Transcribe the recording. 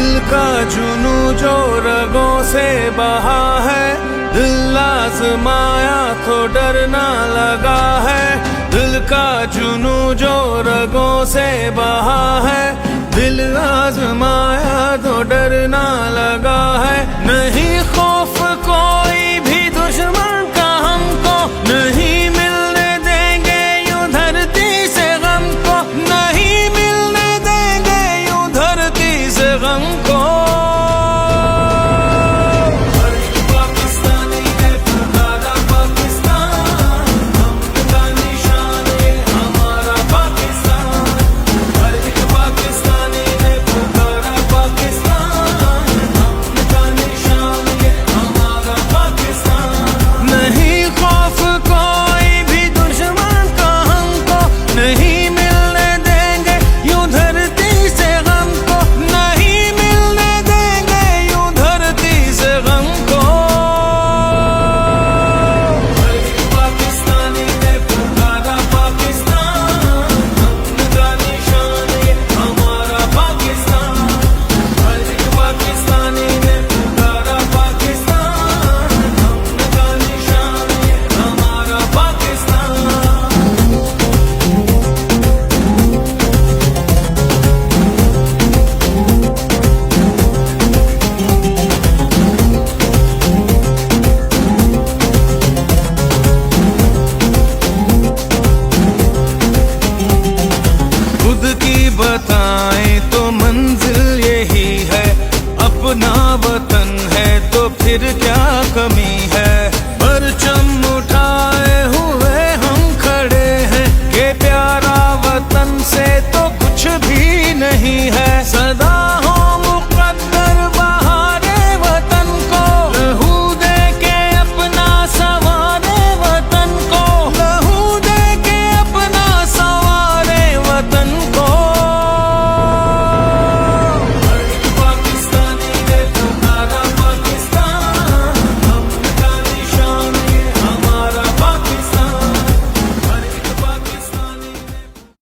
दिल का जुनू जो रगों से बहा है, दिल आजमाया तो डरना लगा है। दिल का जुनू जो रगों से बहा है, दिल आजमाया तो डरना लगा है। नहीं खौफ कोई भी दुश्मन का हमको, नहीं मिलने देंगे यूं धरती से गम को, नहीं मिलने देंगे यूं धरती से गम को। बताएं तो मंजिल यही है, अपना वतन है तो फिर क्या कमी है। परचम उठाए हुए हम खड़े हैं, कि प्यारा वतन से तो कुछ भी नहीं है।